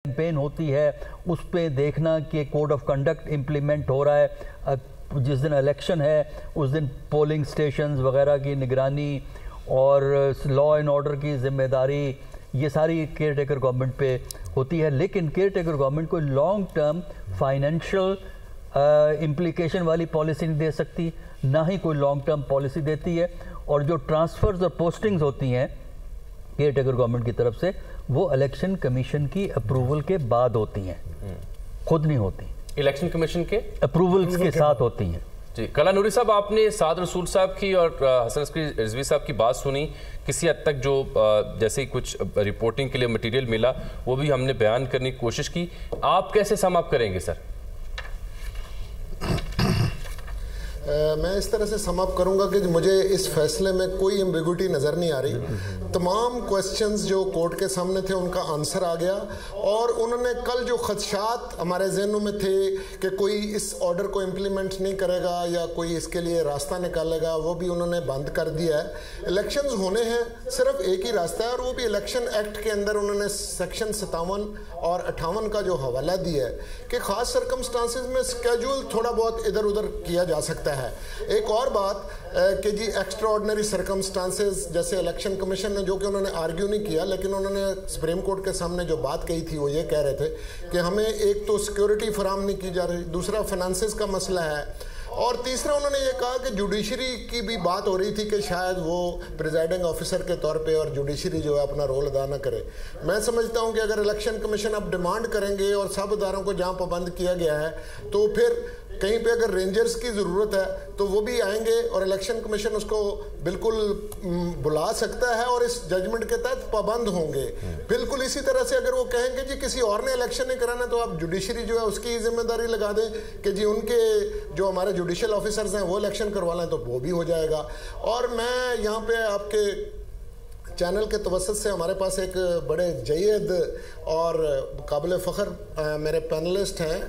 Campaign ہوتی ہے اس پہ دیکھنا کہ کوڈ آف کنڈکٹ امپلیمنٹ ہو رہا ہے، جس دن الیکشن ہے اس دن پولنگ سٹیشنز وغیرہ کی نگرانی اور لا اینڈ آرڈر کی ذمہ داری، یہ ساری کیئر ٹیکر گورنمنٹ پہ ہوتی ہے. لیکن کیئر ٹیکر گورنمنٹ کوئی لانگ ٹرم فائنینشیل امپلیکیشن والی پالیسی نہیں دے سکتی، نہ ہی کوئی لانگ ٹرم پالیسی دیتی ہے. اور جو ٹرانسفرز اور پوسٹنگز ہوتی ہیں کیئر ٹیکر گورنمنٹ کی طرف سے، وہ الیکشن کمیشن کی اپروول کے بعد ہوتی ہیں، خود نہیں ہوتی، الیکشن کمیشن کے اپروولز کے ساتھ ہوتی ہیں. جی کلا نوری صاحب، آپ نے سعد رسول صاحب کی اور حسن عسکری رضوی صاحب کی بات سنی. کسی حد تک جو جیسے کچھ رپورٹنگ کے لیے مٹیریل ملا وہ بھی ہم نے بیان کرنے کی کوشش کی. آپ کیسے سم اپ کریں گے سر؟ میں اس طرح سے سم اپ کروں گا کہ مجھے اس فیصلے میں کوئی ایمبیگوٹی نظر نہیں آ رہی. تمام کویسچنز جو کورٹ کے سامنے تھے ان کا آنسر آ گیا، اور انہوں نے کل جو خدشات ہمارے ذہنوں میں تھے کہ کوئی اس آرڈر کو امپلیمنٹ نہیں کرے گا یا کوئی اس کے لیے راستہ نکالے گا، وہ بھی انہوں نے بند کر دیا ہے. الیکشنز ہونے ہیں، صرف ایک ہی راستہ ہے، اور وہ بھی الیکشن ایکٹ کے اندر انہوں نے سیکشن 57 اور 58 کا جو حوالہ دیا ہے کہ خاص سرکمسٹانسز میں اسکیجول تھوڑا بہت ادھر ادھر کیا جا سکتا ہے. ایک اور بات کہ جی ایکسٹرا آرڈنری سرکمسٹانسز، جیسے الیکشن کمیشن نے، جو کہ انہوں نے آرگیو نہیں کیا لیکن انہوں نے سپریم کورٹ کے سامنے جو بات کہی تھی وہ یہ کہہ رہے تھے کہ ہمیں ایک تو سیکیورٹی فراہم نہیں کی جا رہی، دوسرا فنانسز کا مسئلہ ہے، اور تیسرا انہوں نے یہ کہا کہ جوڈیشری کی بھی بات ہو رہی تھی کہ شاید وہ پریزائڈنگ آفیسر کے طور پہ اور جوڈیشری جو ہے اپنا رول ادا نہ کرے. میں سمجھتا ہوں کہ اگر الیکشن کمیشن اب ڈیمانڈ کریں گے اور سب اداروں کو جہاں پابند کیا گیا ہے، تو پھر کہیں پہ اگر رینجرز کی ضرورت ہے تو وہ بھی آئیں گے اور الیکشن کمیشن اس کو بالکل بلا سکتا ہے اور اس ججمنٹ کے تحت پابند ہوں گے. بالکل اسی طرح سے اگر وہ کہیں گے جی کسی اور نے الیکشن نہیں کرانا تو آپ جوڈیشری جو ہے اس کی ذمہ داری لگا دیں کہ جی ان کے جو ہمارے جوڈیشل آفیسرز ہیں وہ الیکشن کروا لیں، تو وہ بھی ہو جائے گا. اور میں یہاں پہ آپ کے چینل کے توسط سے ہمارے پاس ایک بڑے جید اور قابل فخر میرے پینلسٹ ہیں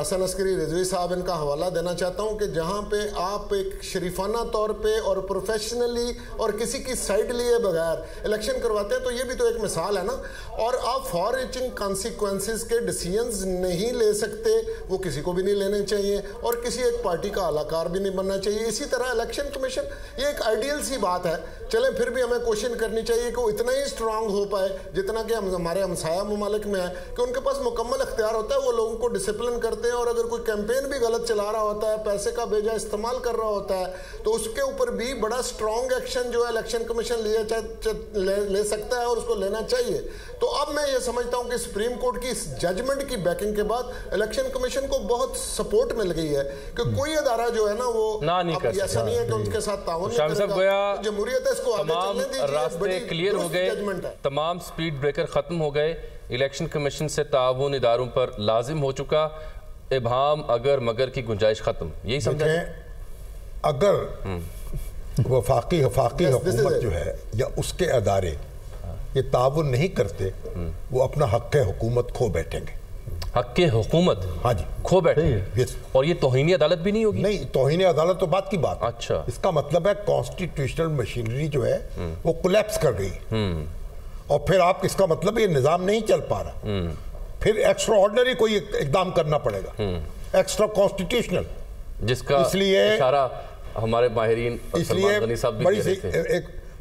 حسن عسکری رضوی صاحب، ان کا حوالہ دینا چاہتا ہوں کہ جہاں پہ آپ ایک شریفانہ طور پہ اور پروفیشنلی اور کسی کی سائڈ لیے بغیر الیکشن کرواتے ہیں، تو یہ بھی تو ایک مثال ہے نا. اور آپ فار ریچنگ کانسیکوینسز کے ڈیسیژنز نہیں لے سکتے، وہ کسی کو بھی نہیں لینے چاہیے اور کسی ایک پارٹی کا اعلی کار بھی نہیں بننا چاہیے. اسی طرح الیکشن کمیشن یہ ایک آئیڈیل سی بات ہے، چلیں پھر بھی ہمیں کوشش کرنی چاہیے کہ وہ اتنا ہی اسٹرانگ ہو پائے جتنا کہ ہمارے ہمسایہ ممالک میں ہے، کہ ان کے پاس مکمل اختیار ہوتا ہے، وہ لوگوں کو ڈسپلن کرتے ہیں، اور اگر کوئی کیمپین بھی غلط چلا رہا ہوتا ہے، پیسے کا بیجا استعمال کر رہا ہوتا ہے، تو اس کے اوپر بھی بڑا اسٹرانگ ایکشن جو ہے الیکشن کمیشن لے سکتا ہے اور اس کو لینا چاہیے. تو اب میں یہ سمجھتا ہوں کہ سپریم کورٹ کی اس ججمنٹ کی بیکنگ کے بعد الیکشن کمیشن کو بہت سپورٹ مل گئی ہے کہ کوئی ادارہ جو ہے نا وہ ایسا نہیں ہے کہ ان کے ساتھ تعاون نہیں کرے گا. جمہوریت ہے، اس کو آگے چلنے دیجیے. راستے کلیئر ہو گئے، تمام سپیڈ بریکر ختم ہو گئے، الیکشن کمیشن سے تعاون اداروں پر لازم ہو چکا، ابہام اگر مگر کی گنجائش ختم. یہی سمجھا اگر وفاقی حکومت جو ہے یا اس کے ادارے یہ تعاون نہیں کرتے، وہ اپنا حق حکومت کھو بیٹھیں گے. حق حکومت ہاں جی کھو بیٹھیں گے، اور یہ توہین عدالت بھی نہیں ہوگی؟ نہیں، توہین عدالت تو بات کی بات. اچھا، اس کا مطلب ہے کانسٹیٹیوشنل مشینری جو ہے وہ کولیپس کر گئی، اور پھر آپ اس کا مطلب یہ نظام نہیں چل پا رہا، پھر ایکسٹرا آرڈنری کوئی اقدام کرنا پڑے گا، ایکسٹرا کانسٹیٹیوشنل، جس کا اشارہ ہمارے ماہرین بڑی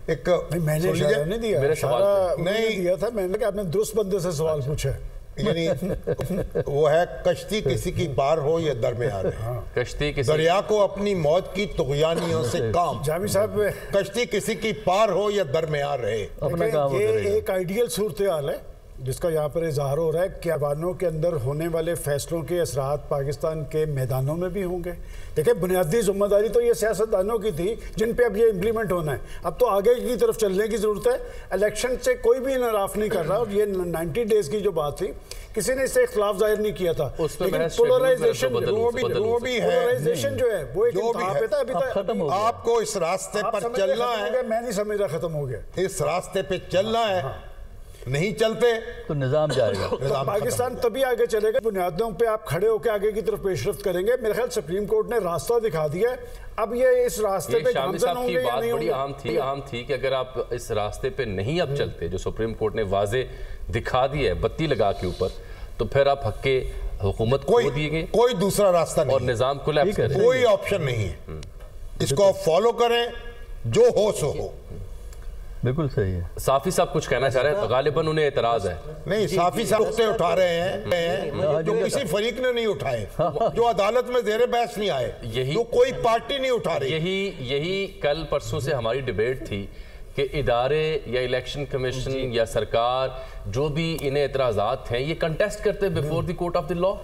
ایک میں نے اشارہ نہیں دیا، اشارہ نہیں دیا تھا، میں نے کہا آپ نے درست بندے سے سوال پوچھا ہے. یعنی وہ ہے کشتی کسی کی پار ہو یا درمیان ہے، کشتی کسی دریا کو اپنی موت کی طغیانیوں سے کام. جامی صاحب، کشتی کسی کی پار ہو یا درمیان رہے. یہ ایک آئیڈیل صورتحال ہے جس کا یہاں پر اظہار ہو رہا ہے کہ ایوانوں کے اندر ہونے والے فیصلوں کے اثرات پاکستان کے میدانوں میں بھی ہوں گے. دیکھیں، بنیادی ذمہ داری تو یہ سیاستدانوں کی تھی جن پہ اب یہ امپلیمنٹ ہونا ہے. اب تو آگے کی طرف چلنے کی ضرورت ہے. الیکشن سے کوئی بھی انحراف نہیں کر رہا، اور یہ 90 ڈیز کی جو بات تھی کسی نے اس سے اختلاف ظاہر نہیں کیا تھا، لیکن پولرائزیشن جو ہے وہ ایک انتہا پہ تھا. ابھی تک آپ کو اس راستے پر چلنا ہے، میں نہیں سمجھ رہا ختم ہو گیا. اس راستے پہ چلنا ہے نہیں چلتے تو نظام جائے گا. تو پاکستان تبھی آگے چلے گا بنیادوں پہ آپ کھڑے ہو کے آگے کی طرف پیش رفت کریں گے. میرے خیال سپریم کورٹ نے راستہ دکھا دیا ہے, اب یہ اس راستے پہ شامی گامزن صاحب ہوں کی گے یا بات نہیں ہوں بڑی گے. عام تھی کہ اگر آپ اس راستے پہ نہیں اب چلتے, جو سپریم کورٹ نے واضح دکھا دیا ہے بتی لگا کے اوپر, تو پھر آپ حق کے حکومت کو دیے گئے کوئی دوسرا راستہ نہیں اور نظام کولیپس کرے. کوئی آپشن نہیں ہے. اس کو آپ فالو کریں, جو ہو سو ہو. بالکل صحیح ہے. صافی صاحب کچھ کہنا چاہ رہے ہیں, غالباً انہیں اعتراض ہے. نہیں, صافی صاحب نقطے اٹھا رہے ہیں جو کسی فریق نے نہیں اٹھائے, جو عدالت میں زیر بحث نہیں آئے, جو کوئی پارٹی نہیں اٹھا رہی. یہی کل پرسوں سے ہماری ڈیبیٹ تھی کہ ادارے یا الیکشن کمیشن یا سرکار جو بھی انہیں اعتراضات ہیں یہ کنٹیسٹ کرتے before the court of the law,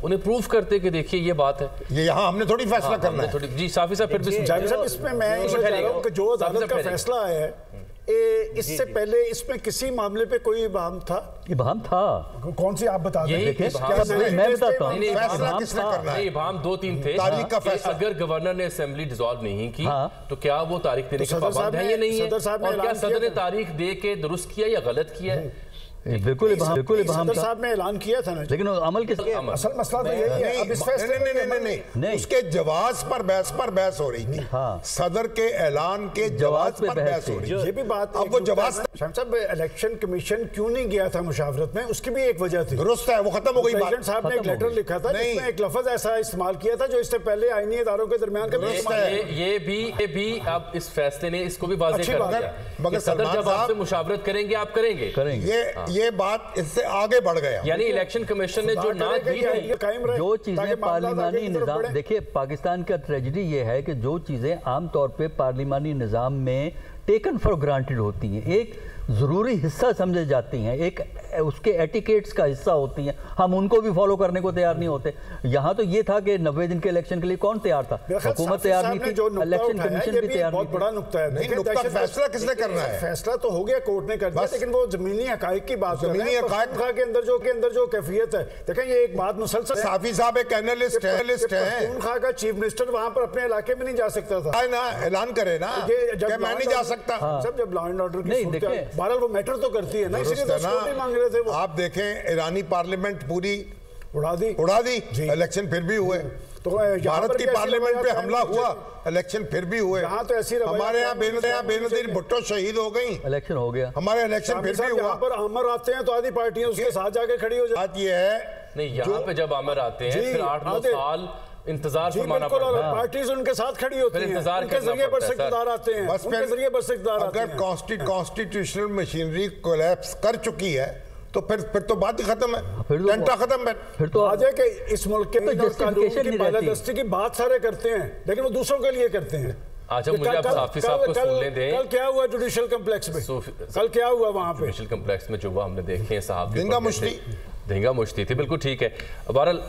انہیں پروف کرتے کہ دیکھیے یہ بات ہے. یہ یہاں ہم نے تھوڑی فیصلہ کرنا ہے. جی صافی صاحب, پھر بھی جاوید صاحب اس میں میں یہ کہہ رہا ہوں کہ جو عدالت کا فیصلہ آیا ہے اس سے پہلے اس میں کسی معاملے پہ کوئی ابہام تھا؟ ابہام تھا. کون سی آپ بتا دیں؟ میں بتاتا ہوں. فیصلہ کس نے کرنا ہے؟ ابہام دو تین تھے. تاریخ کا فیصلہ, اگر گورنر نے اسمبلی ڈیزالو نہیں کی تو کیا وہ تاریخ دینے کے پابند ہے یا نہیں ہے, اور کیا صدر نے تاریخ دے کے درست کیا یا غلط کیا ہے؟ بالکل ابہام صدر صاحب نے اعلان کیا تھا نا, لیکن عمل کے اصل مسئلہ تو یہی ہے. اب اس فیصلے نہیں, اس کے جواز پر بحث ہو رہی تھی. صدر کے اعلان کے جواز پر بحث ہو رہی تھی. یہ بھی بات, اب وہ جواز شام صاحب الیکشن کمیشن کیوں نہیں گیا تھا مشاورت میں, اس کی بھی ایک وجہ تھی. درست ہے, وہ ختم ہو گئی. پریزیڈنٹ صاحب نے ایک لیٹر لکھا تھا جس میں ایک لفظ ایسا استعمال کیا تھا جو اس سے پہلے آئینی اداروں کے درمیان یہ بھی اب اس فیصلے نے اس کو بھی واضح کر دیا, مگر صدر جب آپ سے مشاورت کریں گے آپ کریں گے. یہ بات اس سے آگے بڑھ گیا. یعنی الیکشن کمیشن نے جو نہ دی جو چیزیں پارلیمانی نظام, دیکھیں پاکستان کا ٹریجڈی یہ ہے کہ جو چیزیں عام طور پہ پارلیمانی نظام میں ٹیکن فار گرانٹڈ ہوتی ہیں, ایک ضروری حصہ سمجھے جاتی ہیں, ایک اس کے ایٹیکیٹس کا حصہ ہوتی ہیں, ہم ان کو بھی فالو کرنے کو تیار نہیں ہوتے. یہاں تو یہ تھا کہ 90 دن کے الیکشن کے لیے کون تیار تھا؟ حکومت تیار نہیں تھی, الیکشن کمیشن بھی تیار نہیں تھی. بہت بڑا نقطہ ہے. فیصلہ کس نے کرنا ہے؟ فیصلہ تو ہو گیا, کورٹ نے کر دیا, لیکن وہ زمینی حقائق کی بات کر رہے ہیں. پختونخوا کے اندر جو کیفیت ہے, دیکھیں یہ ایک بات مسلسل, صافی صاحب ایک اینالسٹ ہیں, پختونخوا کا چیف منسٹر وہاں پر اپنے علاقے میں نہیں جا سکتا تھا. اعلان کرے نا کہ میں نہیں جا سکتا. جب لا اینڈ آرڈر کی بہرحال وہ میٹر تو کرتی ہے نا, اس لیے تو سیکورٹی مانگ رہے تھے وہ. آپ دیکھیں ایرانی پارلیمنٹ پوری اڑا دی, الیکشن پھر بھی ہوئے. تو بھارت کی پارلیمنٹ پہ حملہ ہوا, الیکشن پھر بھی ہوئے. ہمارے یہاں بے نظیر بھٹو شہید ہو گئی, الیکشن ہو گیا. ہمارے الیکشن پھر بھی ہوا. یہاں پر عامر آتے ہیں تو آدھی پارٹیاں اس کے ساتھ جا کے کھڑی ہو جاتی. بات یہ ہے نہیں, یہاں پہ جب عامر آتے ہیں پھر 8-9 سال انتظار فرمانا پڑتا ہے. پارٹیز ان کے ساتھ کھڑی ہوتی ہیں, ان کے ذریعے پر اقتدار آتے ہیں, ان کے ذریعے پر اقتدار آتے ہیں. اگر کانسٹیٹیوشنل مشینری کولیپس کر چکی ہے تو پھر تو بات ہی ختم ہے, ٹنٹا ختم ہے. پھر تو آج ہے کہ اس ملک کے قانون کی بالادستی کی بات سارے کرتے ہیں, لیکن وہ دوسروں کے لیے کرتے ہیں. اچھا مجھے اب صافی صاحب کو سن لیں دیں. کل کیا ہوا جوڈیشل کمپلیکس میں, کل کیا ہوا وہاں پہ جوڈیشل کمپلیکس میں جو ہوا ہم نے دیکھے ہیں صحافی دھنگا مشتی تھی. بالکل ٹھیک ہے. بہرحال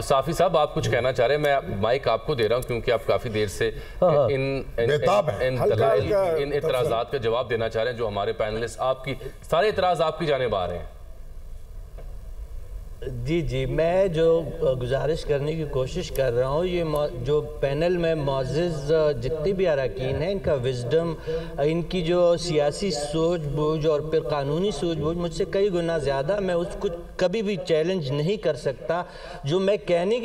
صافی صاحب آپ کچھ کہنا چاہ رہے ہیں, میں مائک آپ کو دے رہا ہوں کیونکہ آپ کافی دیر سے ان اعتراضات کا جواب دینا چاہ رہے ہیں جو ہمارے پینلسٹ آپ کی سارے اعتراض آپ کی جانب آ رہے ہیں. جی میں جو گزارش کرنے کی کوشش کر رہا ہوں, یہ جو پینل میں معزز جتنی بھی اراکین ہیں, ان کا وزڈم, ان کی جو سیاسی سوچ بوجھ اور پھر قانونی سوچ بوجھ مجھ سے کئی گنا زیادہ, میں اس کو کبھی بھی چیلنج نہیں کر سکتا. جو میں کہنے کی